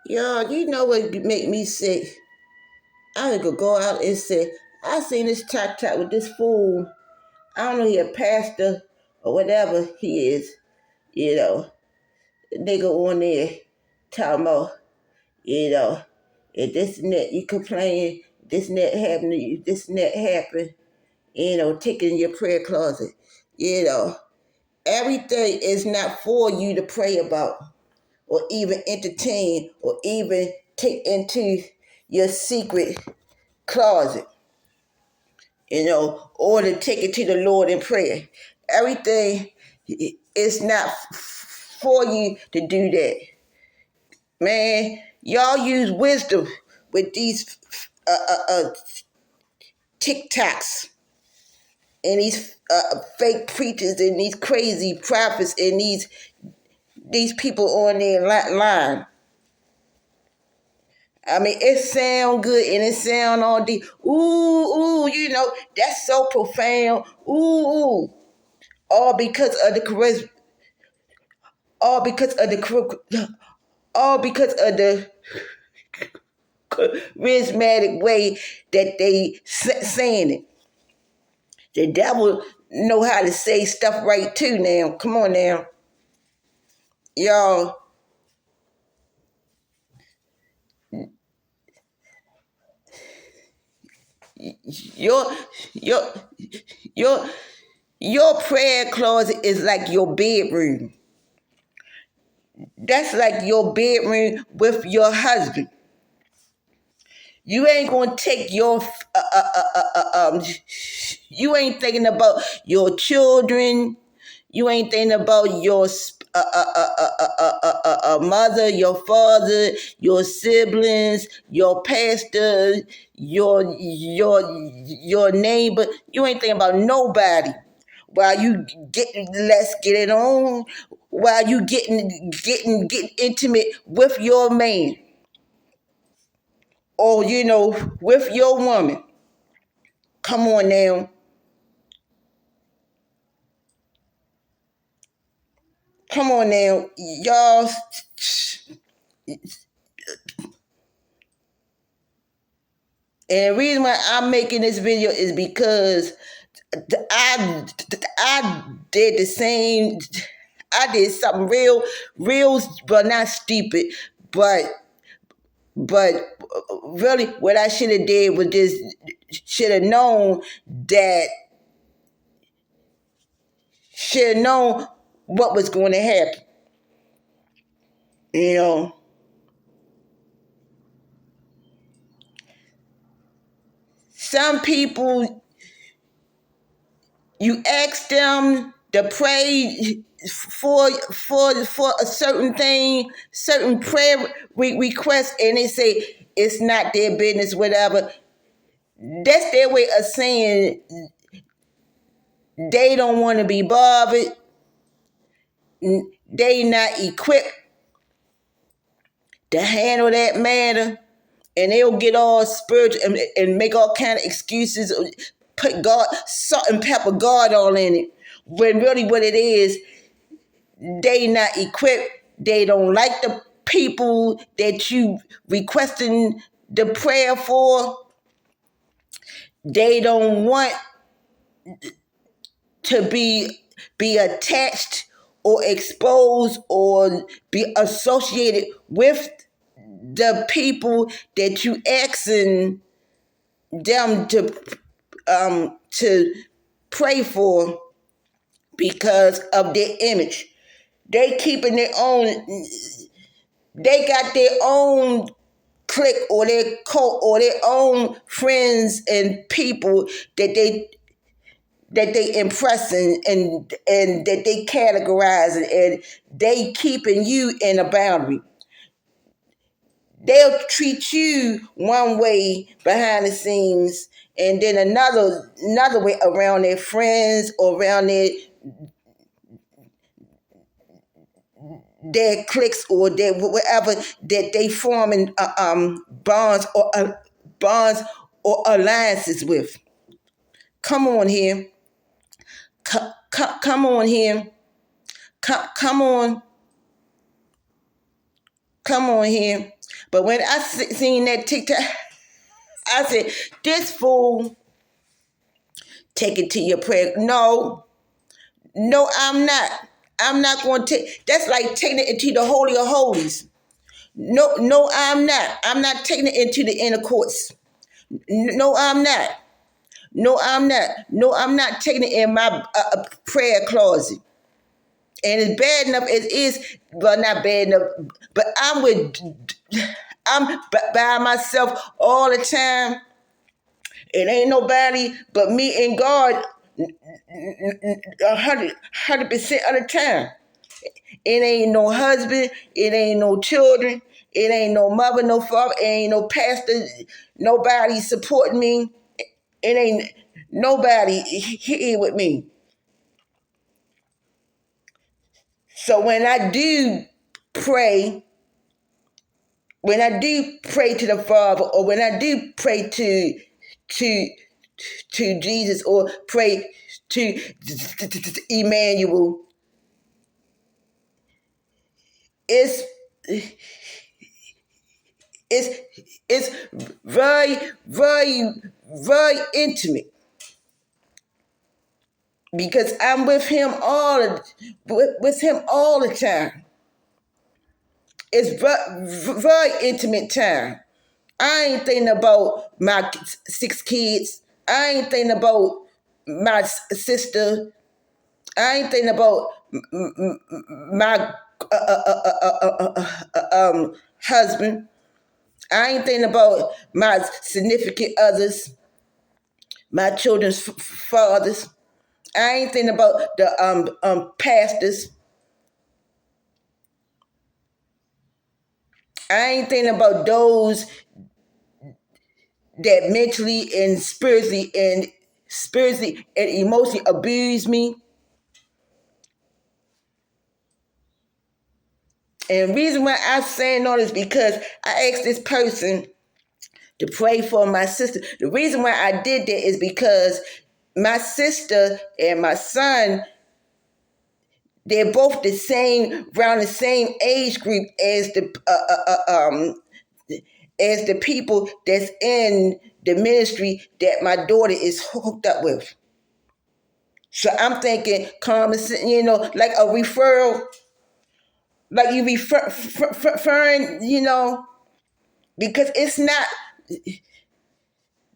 Yo, you know what make me sick? I could go out and say, I seen this chat with this fool. I don't know, he a pastor or whatever he is, you know. Nigga on there talking about, you know, if this and that, you complain, this and that happened to you, this and that happened, taking your prayer closet, you know. Everything is not for you to pray about or even entertain or even take into your secret closet, or to take it to the Lord in prayer. Everything is not for you to do that. Man, y'all use wisdom with these TikToks and these fake preachers and these crazy prophets and these people on their line. I mean, it sound good and it sound all deep. Ooh, that's so profound. Ooh. All because of the charisma, all because of the all because of the charismatic way that they saying it. The devil know how to say stuff right too now. Come on now. Y'all, your your your your prayer closet is like your bedroom. That's like your bedroom with your husband. You ain't gonna take your you ain't thinking about your children. You ain't thinking about your mother, your father, your siblings, your pastor, your neighbor. You ain't thinking about nobody. While you let's get it on. While you getting intimate with your man, or with your woman. Come on now. Come on now. Y'all. And the reason why I'm making this video is because I did the same. I did something real, but not stupid, but but really, what I should have did was just should have known that should have known what was going to happen. You know, some people, you ask them to pray for a certain thing, certain prayer request, and they say it's not their business, whatever. That's their way of saying they don't want to be bothered. They not equipped to handle that matter, and they'll get all spiritual and make all kind of excuses, put God, salt and pepper God all in it, when really what it is, they not equipped. They don't like the people that you requesting the prayer for. They don't want to be attached or exposed or be associated with the people that you asking them to pray for because of their image. They keeping their own. They got their own clique or their cult or their own friends and people that they impressing and that they categorizing, and they keeping you in a boundary. They'll treat you one way behind the scenes and then another way around their friends or around their cliques or their whatever that they forming bonds or alliances with. Come on here. Come on here. Come on. Come on here. But when I seen that TikTok, I said, this fool, take it to your prayer. No, I'm not. I'm not going to take. That's like taking it into the Holy of Holies. No, I'm not. I'm not taking it into the inner courts. No, I'm not. No, I'm not. No, I'm not taking it in my prayer closet. And it's bad enough as it is, well, not bad enough, but I'm by myself all the time. It ain't nobody but me and God 100% of the time. It ain't no husband. It ain't no children. It ain't no mother, no father. It ain't no pastor. Nobody supporting me. It ain't nobody here with me. So pray, when I do pray to the Father, or when I do pray to Jesus, or pray to Emmanuel, it's it's it's very, very, very intimate, because I'm with him with him all the time. It's very, very intimate time. I ain't thinking about my 6 kids. I ain't thinking about my sister. I ain't thinking about my husband. I ain't thinking about my significant others, my children's fathers. I ain't thinking about the pastors. I ain't thinking about those that mentally and emotionally abuse me. And the reason why I'm saying all this, because I asked this person to pray for my sister. The reason why I did that is because my sister and my son, they're both around the same age group as the people that's in the ministry that my daughter is hooked up with. So I'm thinking, common sense, like a referral, like you referring, because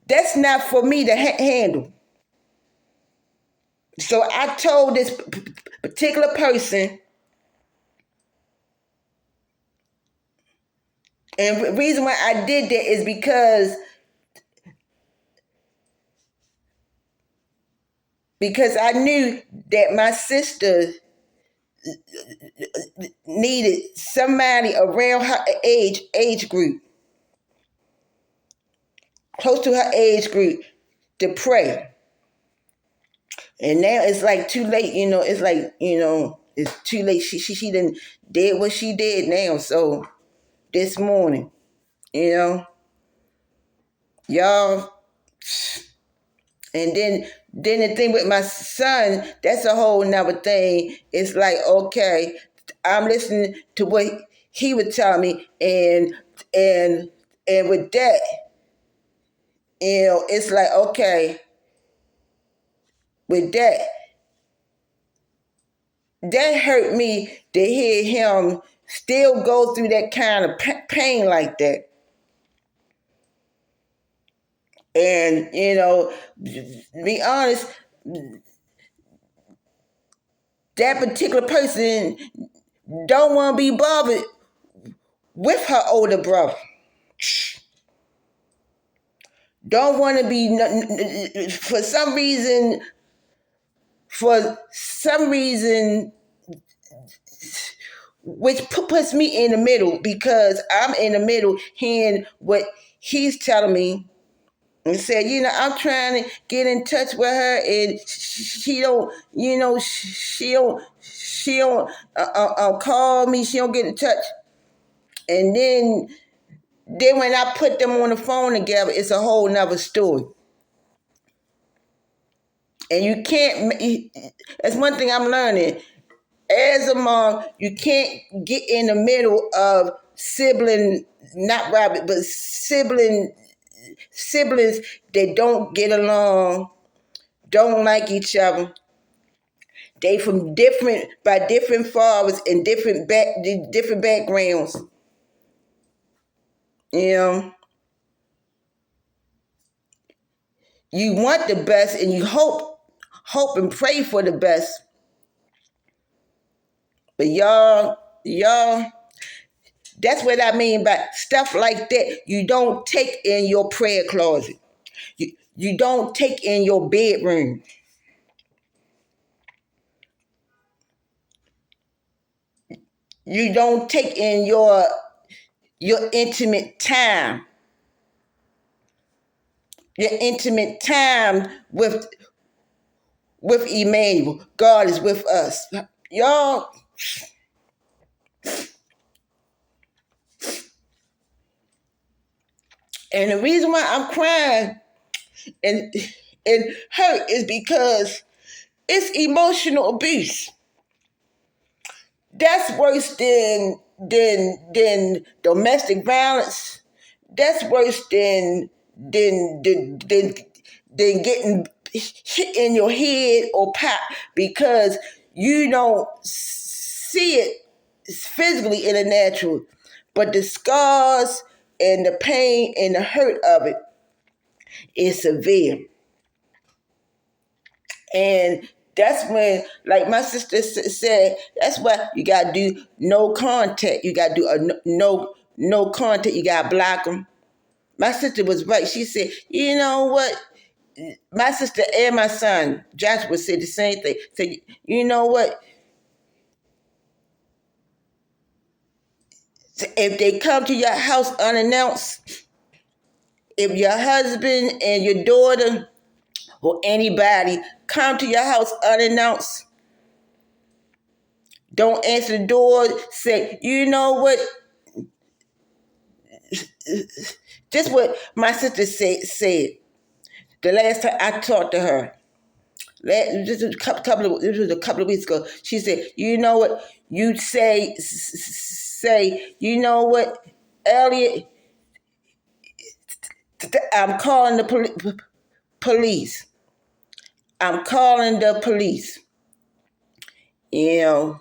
that's not for me to handle. So I told this particular person, and the reason why I did that is because I knew that my sister needed somebody around her age group, close to her age group, to pray. And now it's like too late, it's like, it's too late. She done did what she did now. So this morning, y'all, and then the thing with my son, that's a whole nother thing. It's like, okay, I'm listening to what he would tell me, and with that, it's like, okay, with that hurt me to hear him still go through that kind of pain like that. And, to be honest, that particular person don't want to be bothered with her older brother. Don't want to be, for some reason, which puts me in the middle, because I'm in the middle hearing what he's telling me, and said, I'm trying to get in touch with her, and she don't, she don't call me, she don't get in touch. And then when I put them on the phone together, it's a whole nother story. And you can't, that's one thing I'm learning. As a mom, you can't get in the middle of sibling, not Robert, but siblings that don't get along, don't like each other. They from different fathers and different backgrounds. You know, you want the best and you hope and pray for the best. But y'all, that's what I mean by stuff like that. You don't take in your prayer closet. You don't take in your bedroom. You don't take in your intimate time. Your intimate time with Emmanuel. God is with us. Y'all, and the reason why I'm crying and hurt is because it's emotional abuse. That's worse than domestic violence. That's worse than getting hit in your head or pop because you don't see it physically in the natural, but the scars and the pain and the hurt of it is severe. And that's when, like my sister said, that's why you gotta do no contact. You gotta do a no contact. You gotta block them. My sister was right. She said, you know what? My sister and my son Joshua said the same thing. Said, you know what? If they come to your house unannounced, if your husband and your daughter or anybody come to your house unannounced, don't answer the door. Say, you know what? Just what my sister said the last time I talked to her. This was a couple of weeks ago. She said, "You know what? You say, you know what, Elliot? I'm calling the police. I'm calling the police. You know."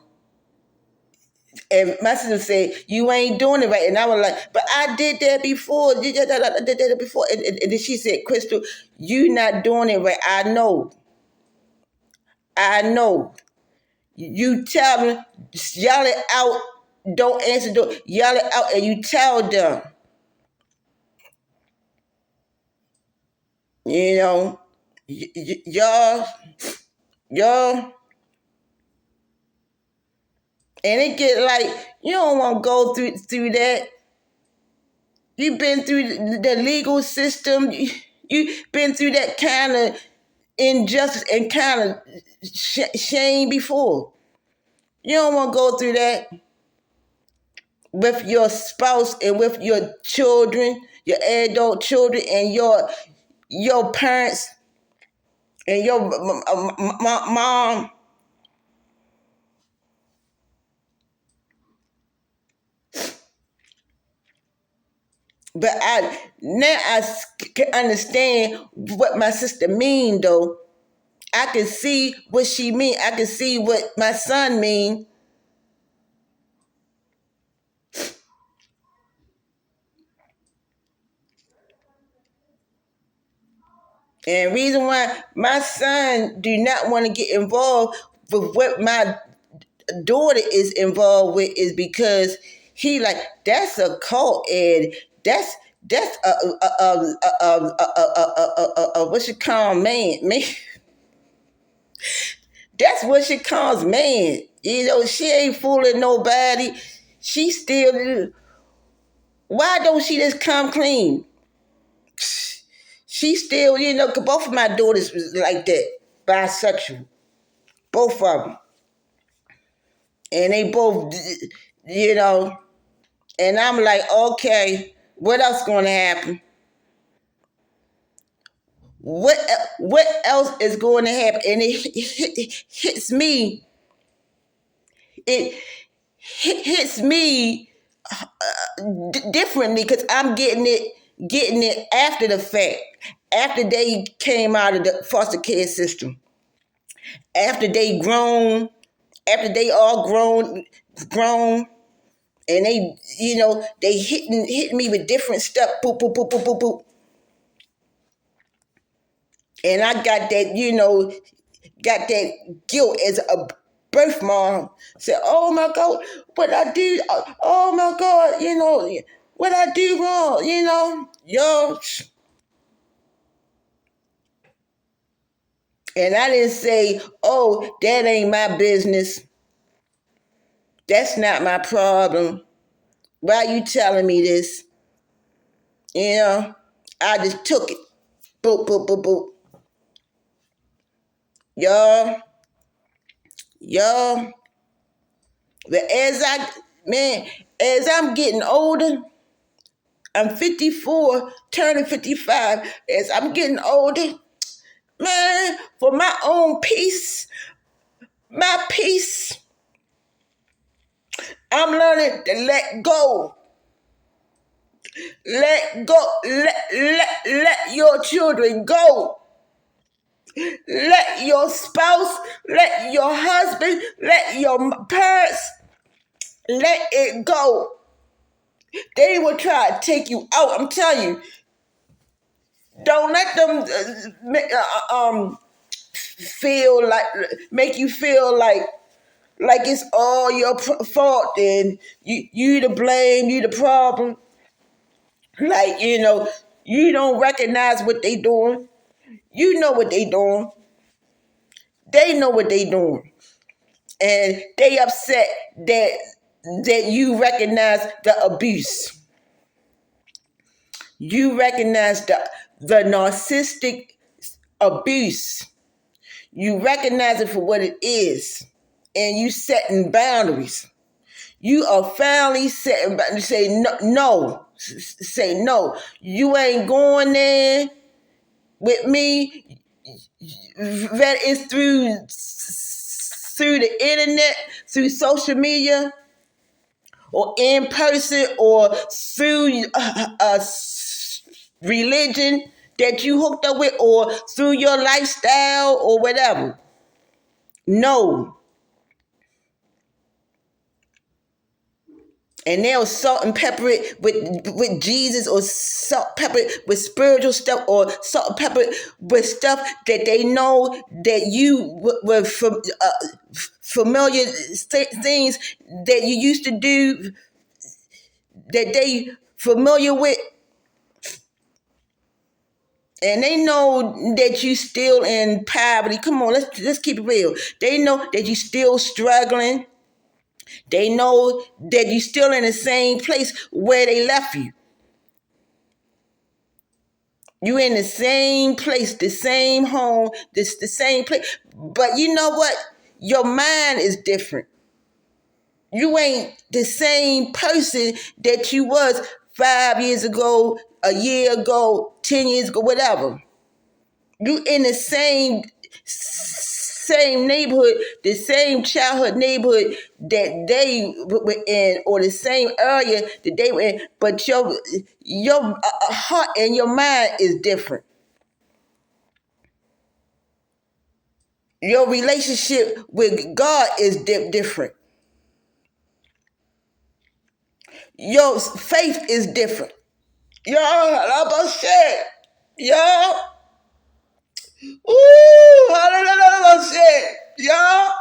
And my sister said, "You ain't doing it right." And I was like, "But I did that before. I did that before." And then she said, "Crystal, you not doing it right. I know. I know. You tell them, yell it out. Don't answer the door. Yell it out, and you tell them. You know, y'all." And it get like you don't want to go through that. You've been through the legal system. You've been through that kind of injustice and kind of shame before. You don't want to go through that with your spouse and with your children, your adult children, and your parents and your mom. But I can understand what my sister mean though. I can see what she mean. I can see what my son mean. And reason why my son do not want to get involved with what my daughter is involved with is because he like that's a cult and that's a what she call man. That's what she calls man. You know, she ain't fooling nobody. She still. Why don't she just come clean? She still, you know, 'cause both of my daughters was like that, bisexual, both of them, and they both, you know. And I'm like, okay, what else going to happen? What what else is going to happen? And it hits me. It hits me differently because I'm getting it after the fact, after they came out of the foster care system, after they grown, after they all grown, and they, they hitting me with different stuff, boop, boop, boop, boop, boop, boop. And I got that, got that guilt as a birth mom. Said, oh my God, what I do, oh my God, what I do wrong, yo. And I didn't say, oh, that ain't my business. That's not my problem. Why are you telling me this? I just took it. Boop, boop, boop, boop. Y'all, y'all, but as I'm getting older, I'm 54, turning 55. As I'm getting older, man, for my own peace, my peace, I'm learning to let go. Let go. Let your children go. Let your spouse, let your husband, let your parents, let it go. They will try to take you out. I'm telling you, don't let them feel like, make you feel like it's all your fault and you to blame, you the problem. Like, you don't recognize what they doing. You know what they doing. They know what they doing. And they upset that you recognize the abuse. You recognize the narcissistic abuse. You recognize it for what it is. And you setting boundaries. You are finally setting boundaries. Say no, no. Say no. You ain't going there with me. That is through the internet, through social media, or in person, or through religion that you hooked up with, or through your lifestyle, or whatever. No. And they'll salt and pepper it with Jesus, or salt pepper it with spiritual stuff, or salt and pepper it with stuff that they know that you were familiar things that you used to do, that they familiar with. And they know that you still in poverty. Come on, let's keep it real. They know that you still struggling. They know that you still in the same place where they left you. You in the same place, the same home, the same place. But you know what? Your mind is different. You ain't the same person that you was 5 years ago, a year ago, 10 years ago, whatever. You in the same neighborhood, the same childhood neighborhood that they were in, or the same area that they were in, but your heart and your mind is different. Your relationship with God is different. Your faith is different. Y'all, how about shit? Y'all, ooh, how shit? Y'all,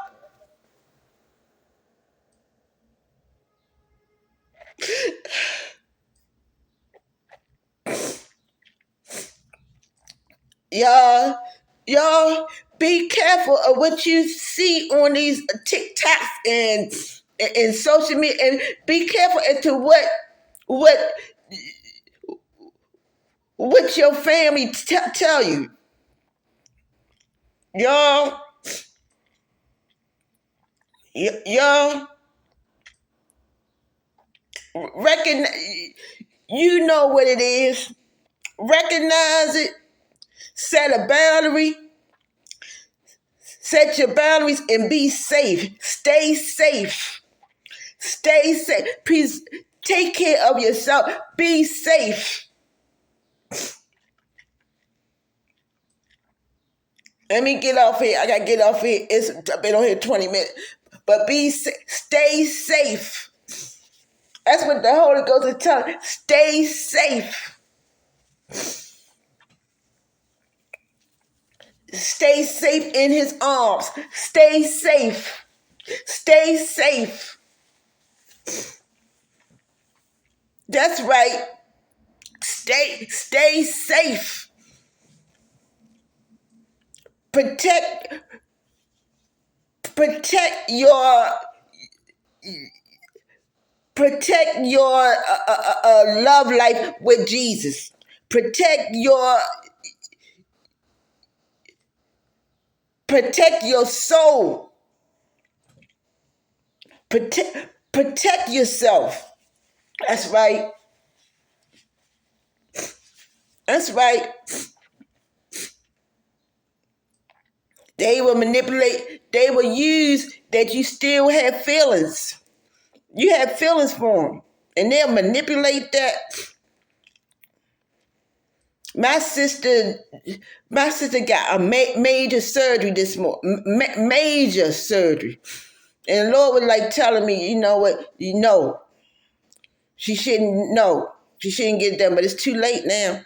y'all, y'all, be careful of what you see on these TikToks and social media, and be careful as to what what your family tell you. Y'all, y'all, recognize, you know what it is. Recognize it. Set a boundary. Set your boundaries and be safe. Stay safe. Stay safe. Please Take care of yourself. Be safe. Let me get off here. I got to get off here. I've been on here 20 minutes. But stay safe. That's what the Holy Ghost is telling. Stay safe. Stay safe in his arms. Stay safe. Stay safe. That's right. Stay safe. Protect your love life with Jesus. Protect your soul. Protect yourself. That's right. That's right. They will manipulate. They will use that you still have feelings. You have feelings for them. And they'll manipulate that. My sister got a major surgery this morning. Major surgery. And the Lord was like telling me, you know what? She shouldn't get it done, but it's too late now.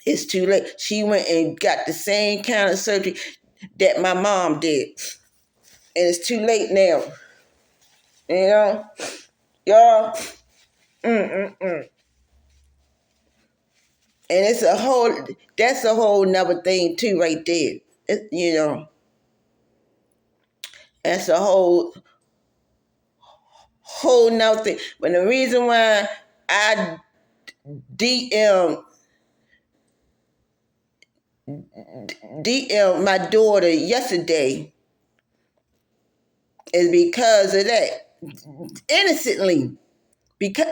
It's too late. She went and got the same kind of surgery that my mom did. And it's too late now. You know? Y'all. And that's a whole nother thing too right there. That's a whole nother thing. But the reason why I DM my daughter yesterday is because of that. Innocently. Because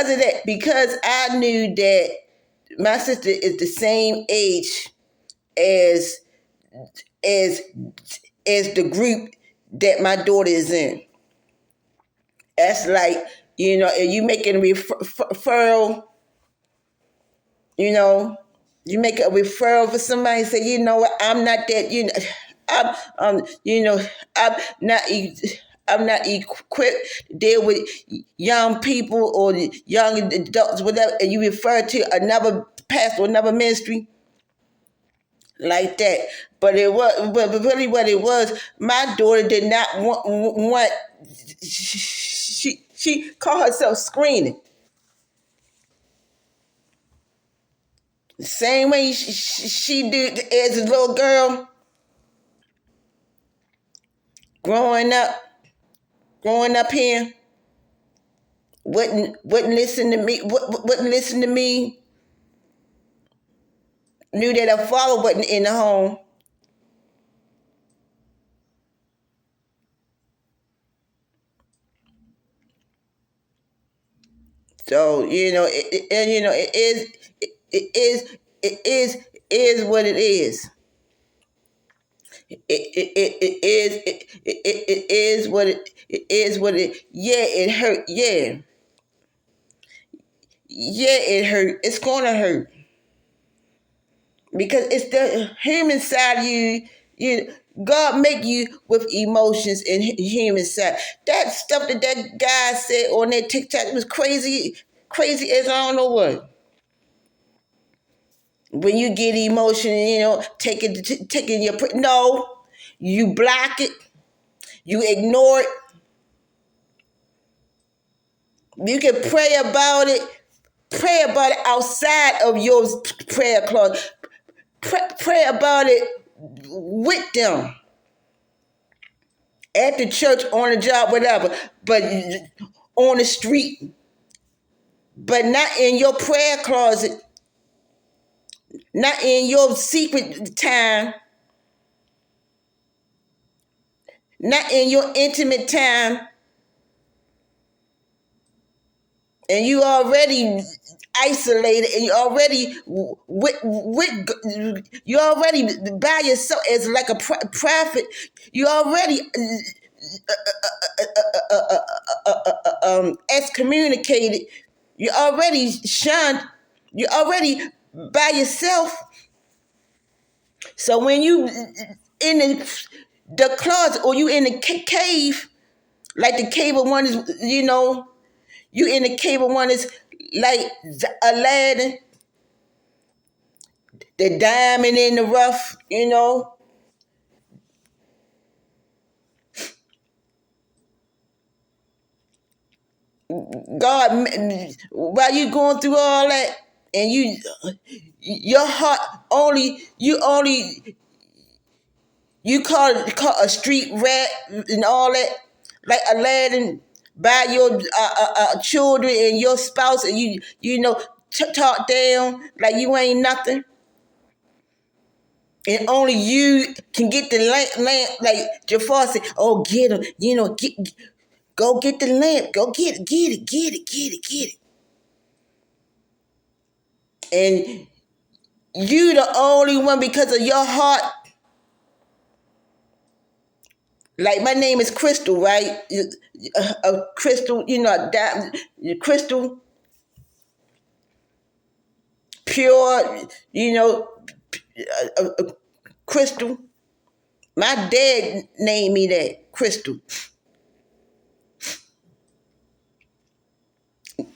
of that. Because I knew that my sister is the same age as the group that my daughter is in. That's like, and you making a referral, you make a referral for somebody and say, you know what, I'm not that, I'm not equipped to deal with young people or young adults, whatever, and you refer to another pastor, another ministry like that. But really what it was, my daughter did not want she called herself screening. The same way she did as a little girl growing up here, wouldn't listen to me, wouldn't listen to me, knew that her father wasn't in the home. So, it is what it is. It is what it yeah, it hurt. Yeah, it hurt. It's gonna hurt because it's the human side of you. God make you with emotions and human side. That stuff that guy said on that TikTok was crazy as I don't know what. When you get emotional, taking your no, you block it, you ignore it. You can pray about it outside of your prayer closet. Pray about it with them. At the church, on the job, whatever. But on the street. But not in your prayer closet. Not in your secret time. Not in your intimate time. And you already isolated, and you already you already by yourself as like a prophet. You already excommunicated. You already shunned. You already by yourself. So when you in the closet or you in the cave, like the cave of one is, you in the cave of one is like Aladdin, the diamond in the rough. God, while you going through all that, and your heart you call a street rat and all that, like Aladdin, by your children and your spouse, and talk down like you ain't nothing, and only you can get the lamp like Jafar said. Oh, get him, go get the lamp, go get it, get it, and you the only one because of your heart. Like my name is Crystal, right? Crystal, Crystal, pure, Crystal. My dad named me that, Crystal.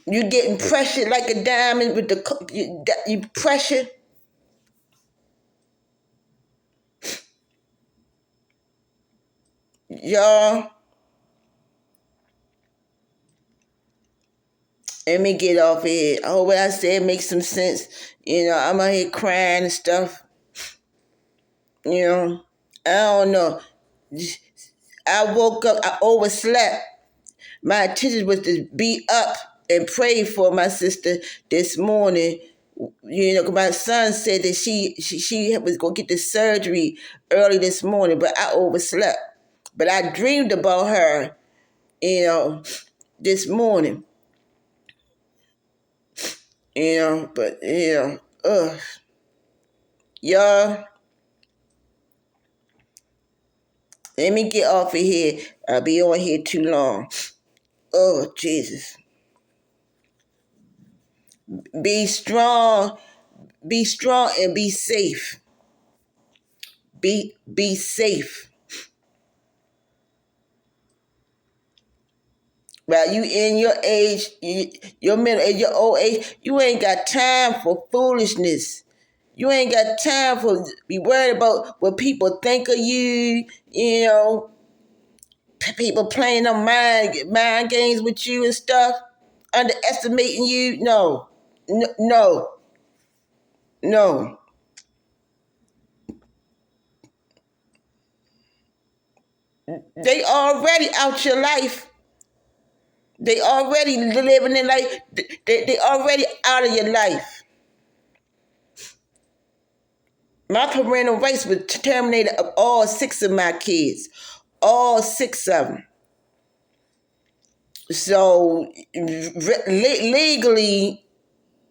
You getting pressured like a diamond with you pressure. Y'all, let me get off here. I hope what I said makes some sense. I'm out here crying and stuff. I don't know. I woke up, I overslept. My intention was to be up and pray for my sister this morning. My son said that she was going to get the surgery early this morning, but I overslept. But I dreamed about her, this morning. But y'all, let me get off of here. I'll be on here too long. Oh, Jesus. Be strong. Be strong and be safe. Be safe. While you in your age, your middle age, your old age, you ain't got time for foolishness. You ain't got time for be worried about what people think of you. People playing on mind games with you and stuff, underestimating you. No, no, no. They already out your life. They already living in life. They already out of your life. My parental rights were terminated of all six of my kids. All six of them. So legally,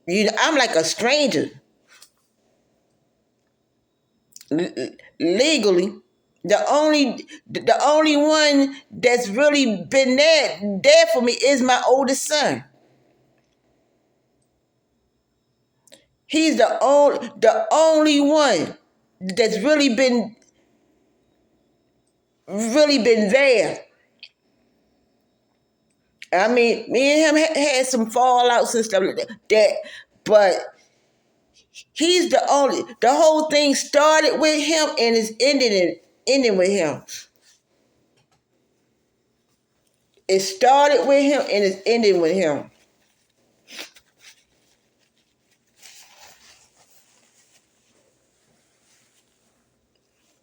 I'm like a stranger. Legally, the only one that's really been there for me is my oldest son. He's the only one that's really been there. I mean, me and him had some fallouts and stuff like that, but he's the whole thing started with him and is ending with him. It started with him and it's ending with him.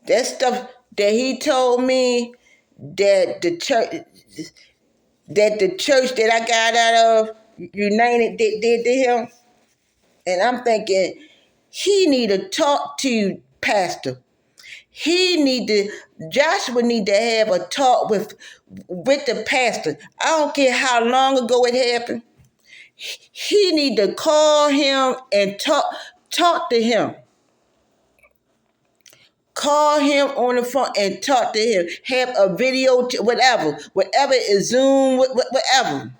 That stuff that he told me that the church that I got out of United did to him, and I'm thinking he need to talk to Pastor. Joshua need to have a talk with the pastor. I don't care how long ago it happened. He need to call him and talk to him. Call him on the phone and talk to him. Have a video, whatever is Zoom, whatever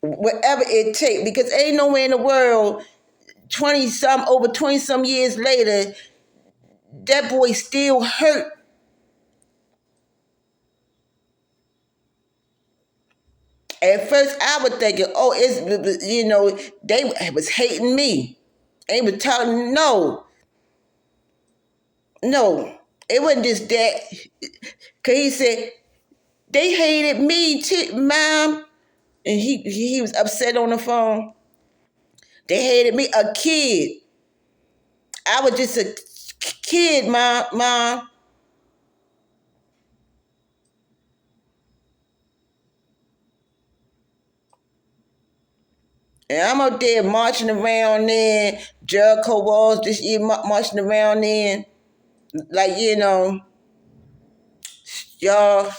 it takes. Because ain't nowhere in the world, over 20 some years later, that boy still hurt. At first, I was thinking, oh, they was hating me. They was telling, no, it wasn't just that. Cause he said they hated me too, mom, and he was upset on the phone. They hated me, a kid. I was just a kid, mom. And I'm up there marching around there, Jericho Walls this year, marching around there, like, y'all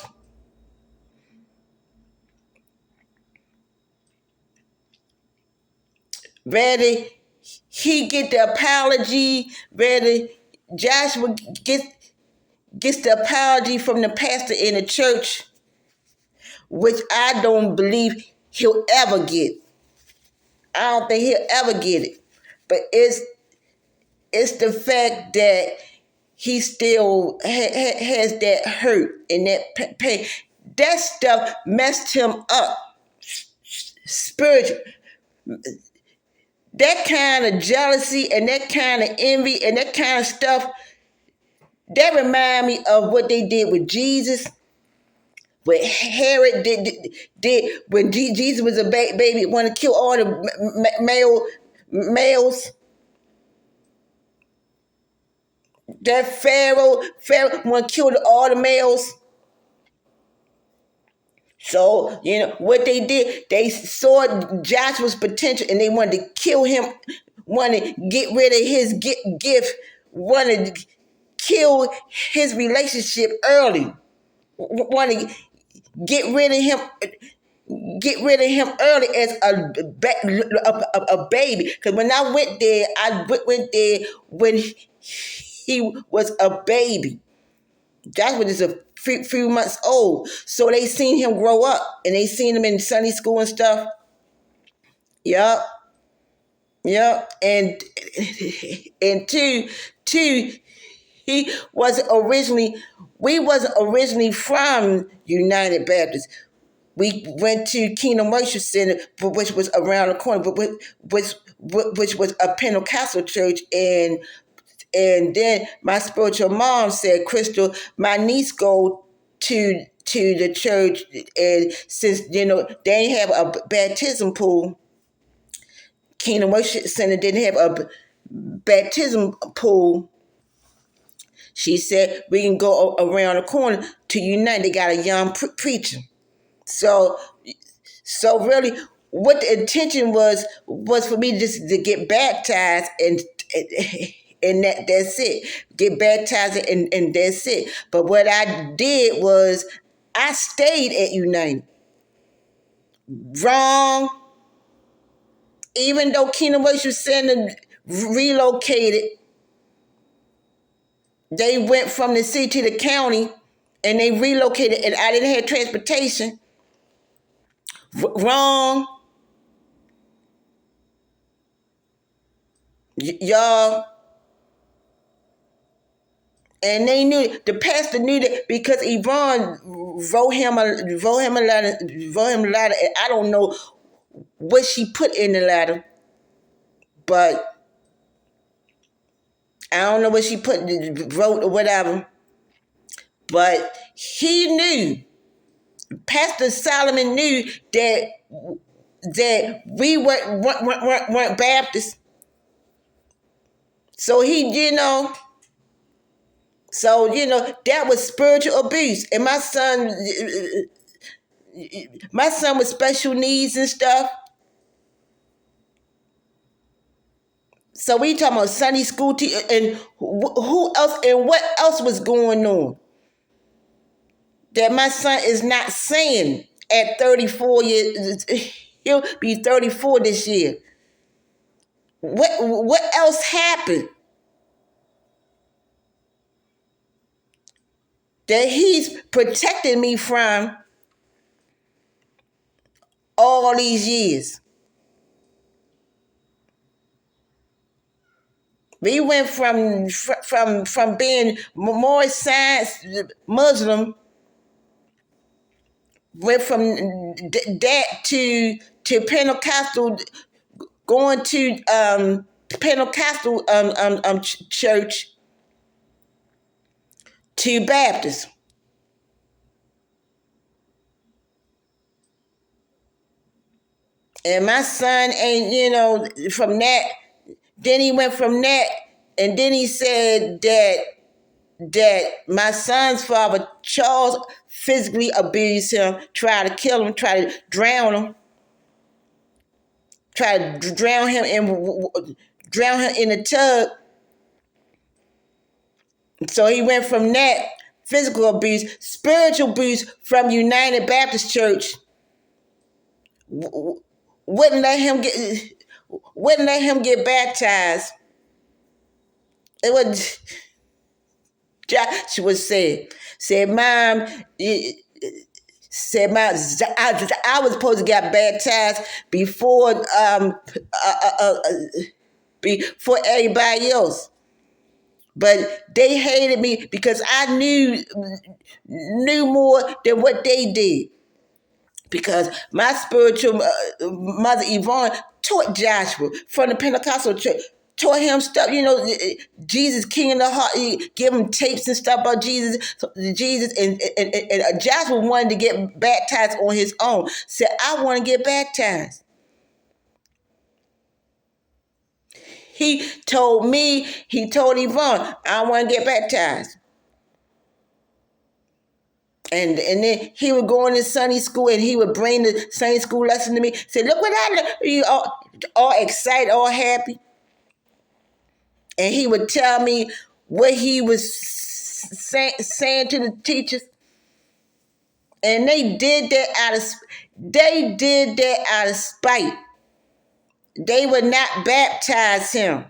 ready. He get the apology, ready. Joshua gets the apology from the pastor in the church, which I don't believe he'll ever get. I don't think he'll ever get it. But it's the fact that he still has that hurt and that pain. That stuff messed him up spiritually. That kind of jealousy and that kind of envy and that kind of stuff, that remind me of what they did with Jesus. What Herod did when Jesus was a baby, want to kill all the males. That Pharaoh want to kill all the males. So, what they did, they saw Joshua's potential and they wanted to kill him, wanted to get rid of his gift, wanted to kill his relationship early, wanted to get rid of him early as a baby. Because when I went there, went there when he was a baby. Joshua is a few months old. So they seen him grow up and they seen him in Sunday school and stuff. Yup. Yup. And two, he wasn't originally, we wasn't originally from United Baptist. We went to Kingdom Worship Center, which was around the corner, which was a Pentecostal church. And then my spiritual mom said, Crystal, my niece go to the church, and since they ain't have a baptism pool, Kingdom Worship Center didn't have a baptism pool. She said we can go around the corner to Unite. They got a young preacher. So really, what the intention was for me just to get baptized and that's it. Get baptized and that's it. But what I did was I stayed at United. Wrong. Even though Kingdom Worship Center relocated, they went from the city to the county and they relocated, and I didn't have transportation. Wrong. Y'all. And they knew, the pastor knew that because Yvonne wrote him a letter. And I don't know what she put in the letter, but I don't know what she wrote or whatever. But he knew, Pastor Solomon knew that we weren't Baptists. So that was spiritual abuse. And my son with special needs and stuff. So we talking about Sunday school and who else and what else was going on that my son is not saying at 34 years. He'll be 34 this year. What else happened? that he's protected me from all these years. We went from being more science Muslim, went from that to Pentecostal, going to Pentecostal church, to Baptist. And my son ain't, from that, then he went from that, and then he said that my son's father, Charles, physically abused him, tried to kill him, tried to drown him, tried to drown him in the tub. So he went from that physical abuse, spiritual abuse from United Baptist Church. Wouldn't let him get baptized. It was Joshua said, Mom, I was supposed to get baptized before before everybody else. But they hated me because I knew more than what they did. Because my spiritual mother, Yvonne, taught Joshua from the Pentecostal church, taught him stuff, Jesus, King of the Heart, give him tapes and stuff about Jesus, and Joshua wanted to get baptized on his own. Said, I want to get baptized. He told Yvonne, I want to get baptized. And then he would go into Sunday school and he would bring the Sunday school lesson to me. Say, look what I learned. You all excited, all happy. And he would tell me what he was saying to the teachers. And they did that out of spite. They would not baptize him.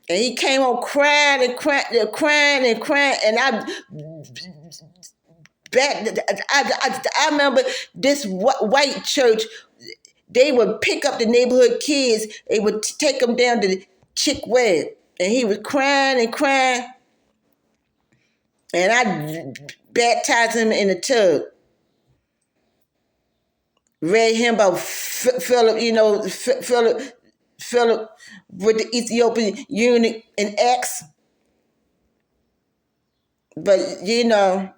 And he came home crying and crying. And I remember this white church, they would pick up the neighborhood kids, they would take them down to the Chick Web, and he was crying, and I baptized him in the tub. Read him about Philip, Philip with the Ethiopian eunuch in Acts. But y'all,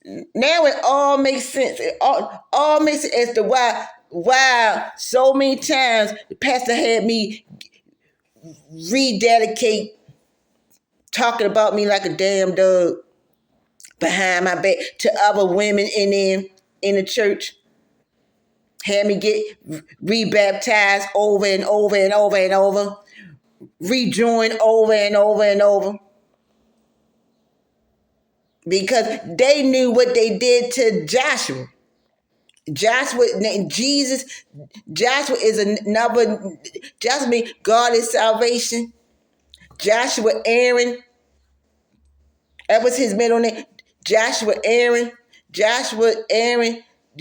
now it all makes sense. It all makes sense as to why so many times the pastor had me rededicate talking about me like a damn dog behind my back to other women in the church. Had me get rebaptized over and over and over and over, rejoined over and over and over. Because they knew what they did to Joshua. Joshua is another. Joshua means God is salvation. Joshua Aaron, that was his middle name. Joshua Aaron,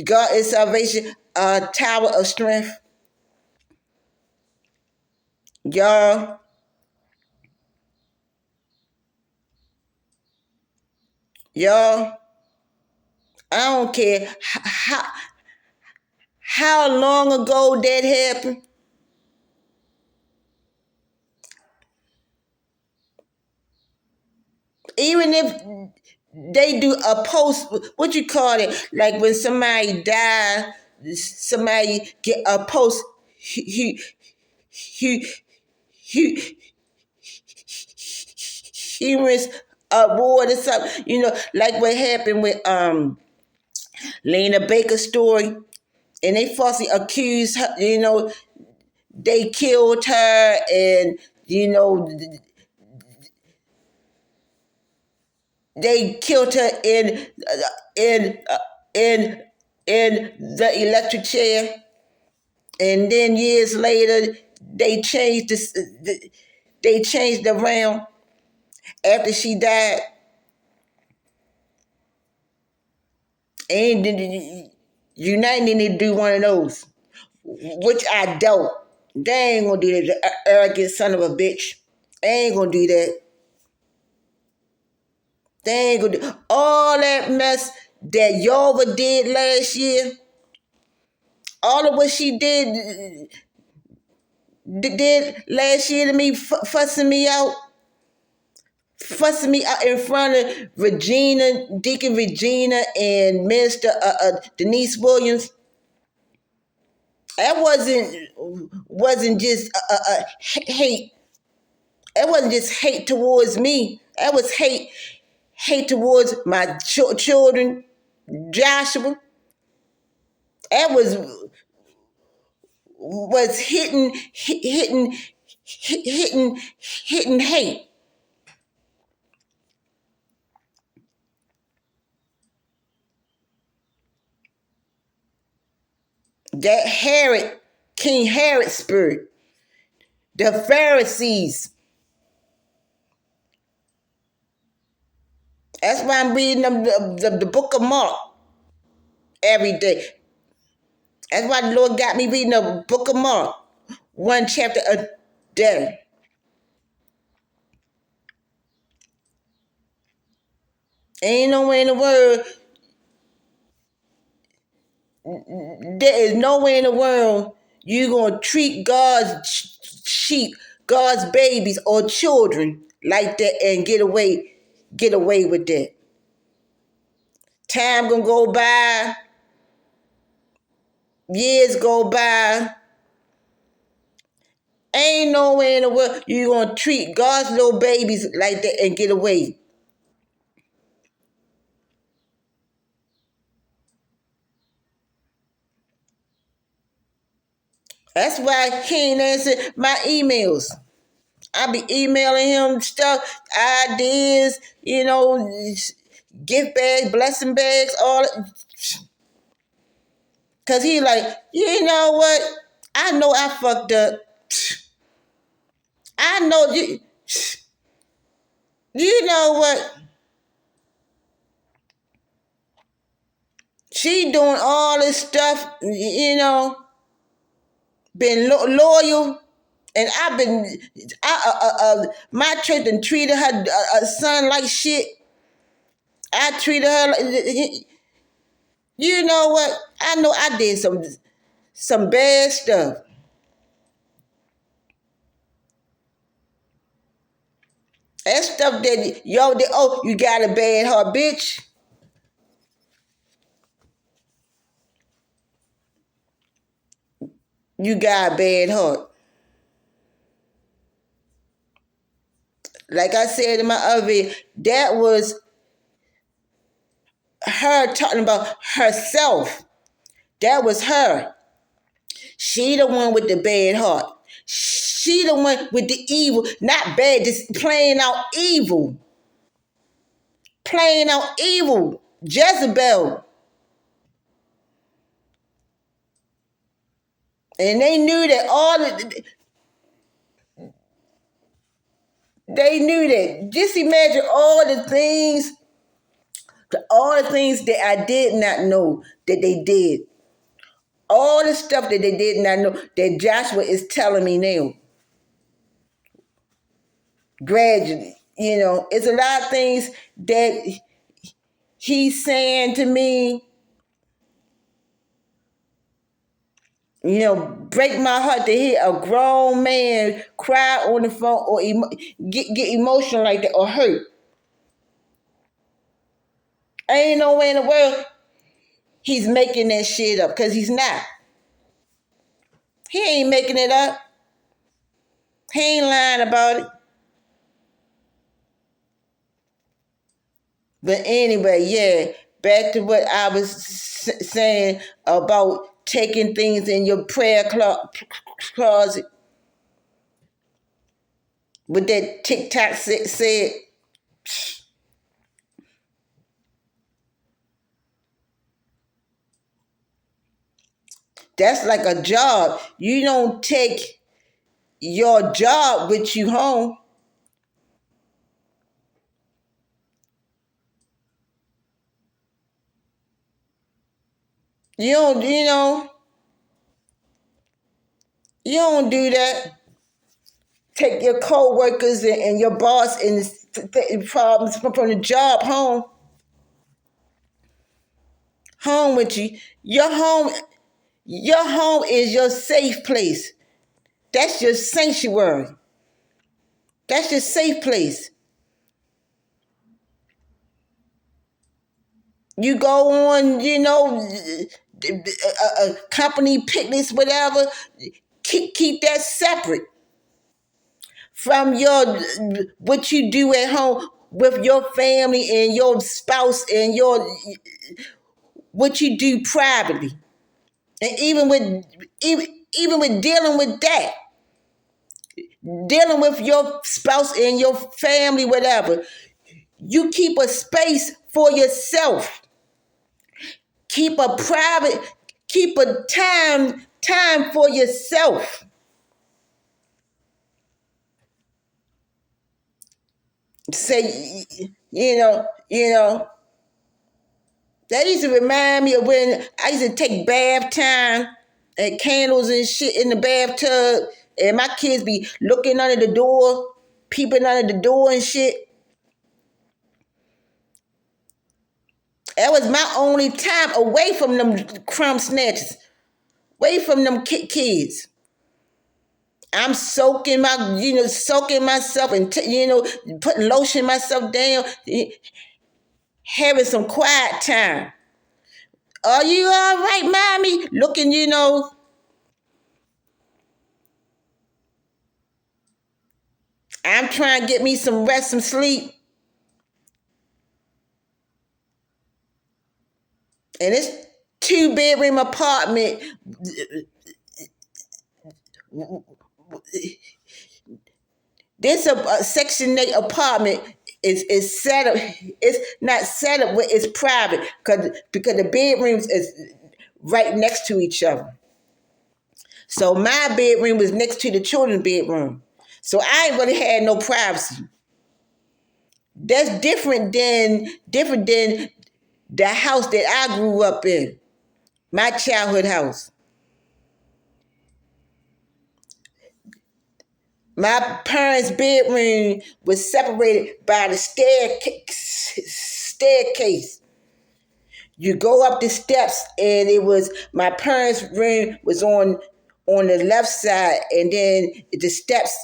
God is salvation, tower of strength. Y'all, I don't care how long ago that happened. Even if they do a post, what you call it, like when somebody dies, somebody get a post humorous award or something, like what happened with Lena Baker's story, and they falsely accused her, they killed her, and they killed her in the electric chair, and then years later they changed around, after she died. And United need to do one of those, which I don't. They ain't gonna do that, the arrogant son of a bitch. They ain't gonna do that. They ain't gonna do all that mess that Yova did last year. All of what she did last year to me, fussing me out in front of Deacon Regina, and Minister Denise Williams. That wasn't just hate. It wasn't just hate towards me. That was hate towards my children, Joshua. That was hitting hate. That King Herod spirit, the Pharisees. That's why I'm reading the book of Mark every day. That's why the Lord got me reading the book of Mark, one chapter a day. Ain't nowhere in the world, there is nowhere in the world you're going to treat God's sheep, God's babies or children like that and get away with that. Time gonna go by, years go by. Ain't nowhere in the world you're gonna treat God's little babies like that and get away. That's why he ain't answer my emails. I be emailing him stuff, ideas, gift bags, blessing bags, all. Cause he like, you know what? I know I fucked up. I know you. You know what? She doing all this stuff, been loyal, and I've been, my church done treated her son like shit. I treated her like, you know what? I know I did some bad stuff. That stuff that you got a bad heart, bitch. You got a bad heart. Like I said in my other video, that was her talking about herself. That was her. She the one with the bad heart. She the one with the evil, not bad, just playing out evil. Playing out evil. Jezebel. And they knew that they knew that. Just imagine all the things that I did not know that they did. All the stuff that they did not know that Joshua is telling me now. Gradually. It's a lot of things that he's saying to me, break my heart to hear a grown man cry on the phone or get emotional like that or hurt. Ain't no way in the world he's making that shit up, because he's not. He ain't making it up. He ain't lying about it. But anyway, yeah, back to what I was saying about taking things in your prayer closet. What that TikTok said. That's like a job. You don't take your job with you home. You don't, you don't do that. Take your co-workers and your boss and problems from the job home with you. Your home is your safe place. That's your sanctuary. That's your safe place. You go on, company picnics, whatever. Keep that separate from your what you do at home with your family and your spouse and your what you do privately. And even with dealing with that, dealing with your spouse and your family, whatever, you keep a space for yourself. Keep a private, keep a time for yourself. Say, that used to remind me of when I used to take bath time and candles and shit in the bathtub, and my kids be looking under the door, peeping under the door and shit. That was my only time away from them crumb snatchers, away from them kids. I'm soaking myself and putting lotion myself down, having some quiet time. Are you all right, mommy? Looking, I'm trying to get me some rest, some sleep, and this 2-bedroom apartment. This a Section 8 apartment is set up. It's not set up where it's private because the bedrooms is right next to each other. So my bedroom was next to the children's bedroom. So I ain't really had no privacy. That's different than the house that I grew up in, my childhood house. My parents' bedroom was separated by the staircase. You go up the steps, and it was my parents' room was on the left side, and then the steps,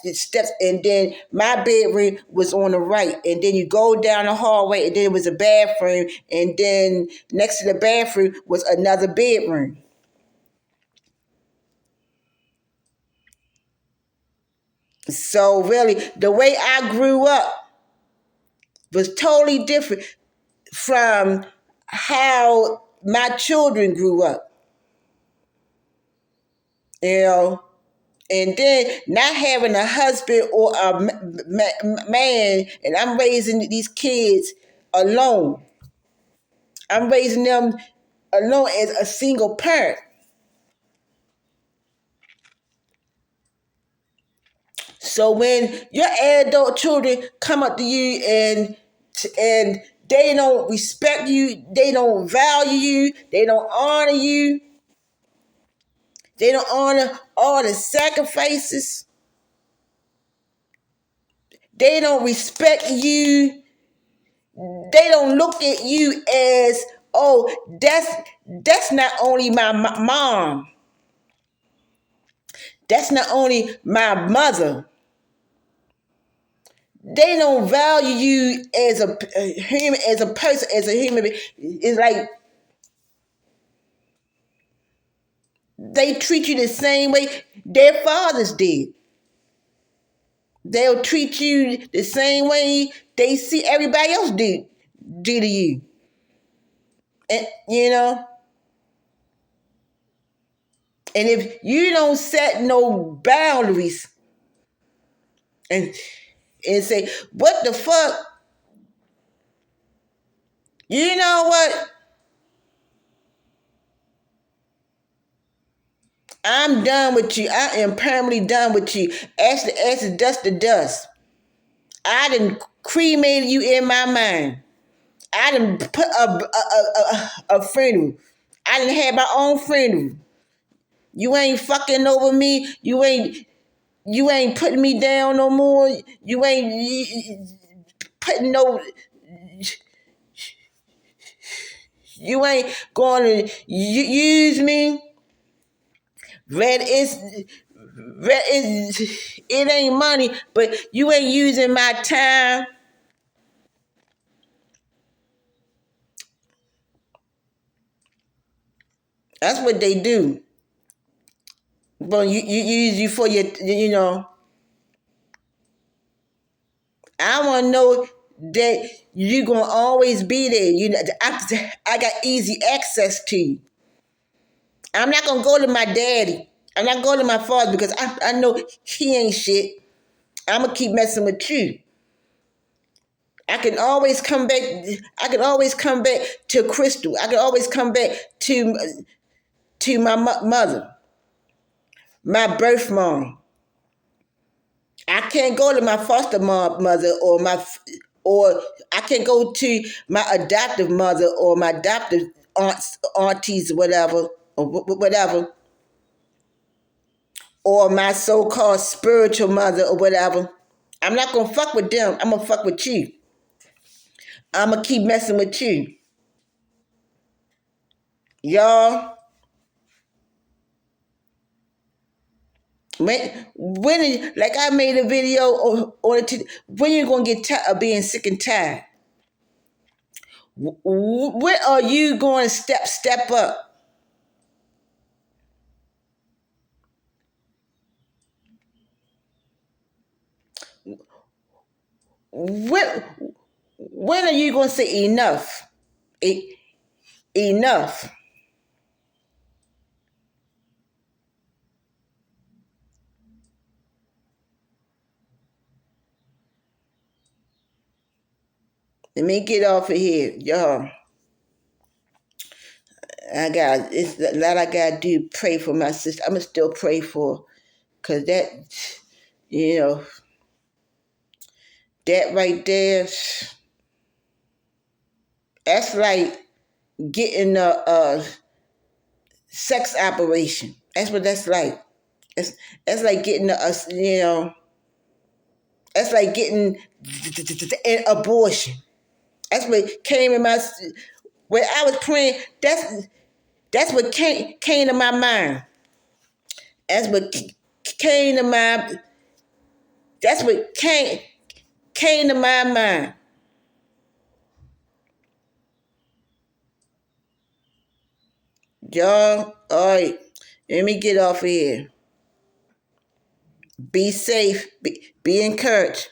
and then my bedroom was on the right, and then you go down the hallway, and then it was a bathroom, and then next to the bathroom was another bedroom. So really, the way I grew up was totally different from how my children grew up. You know, and then not having a husband or a man, and I'm raising these kids alone. I'm raising them alone as a single parent. So when your adult children come up to you and they don't respect you, they don't value you, they don't honor you, they don't honor all the sacrifices, they don't respect you, they don't look at you as, oh, that's not only my mom, that's not only my mother. They don't value you as a human, as a person, as a human being. It's like they treat you the same way their fathers did. They'll treat you the same way they see everybody else do to you. And and if you don't set no boundaries and say, what the fuck? You know what? I'm done with you. I am permanently done with you. Ash to ash, dust to dust. I done cremated you in my mind. I done put a funeral. I done had my own funeral. You ain't fucking over me. You ain't putting me down no more. You ain't putting no. You ain't going to use me. Red is it ain't money, but you ain't using my time. That's what they do. But you use you for your. I want to know that you gonna always be there. I got easy access to you. I'm not gonna go to my daddy. I'm not going to my father because I know he ain't shit. I'm gonna keep messing with you. I can always come back. I can always come back to Crystal. I can always come back to my mother, my birth mom. I can't go to my foster mother or I can't go to my adoptive mother or my adoptive aunties, whatever, or my so-called spiritual mother or whatever. I'm not gonna fuck with them. I'm gonna fuck with you. I'm gonna keep messing with you, y'all. Like I made a video on it. When you gonna get tired of being sick and tired? When are you going to step up? When when are you going to say enough? Enough. Let me get off of here, y'all. It's a lot I gotta do. Pray for my sister. I'ma still pray for, cause you know, that right there, that's like getting a sex operation. That's what that's like. That's like getting that's like getting an abortion. That's what came in my when I was praying. That's what came to my mind. That's what came to my. That's what came to my mind. Y'all, all right. Let me get off of here. Be safe. Be encouraged.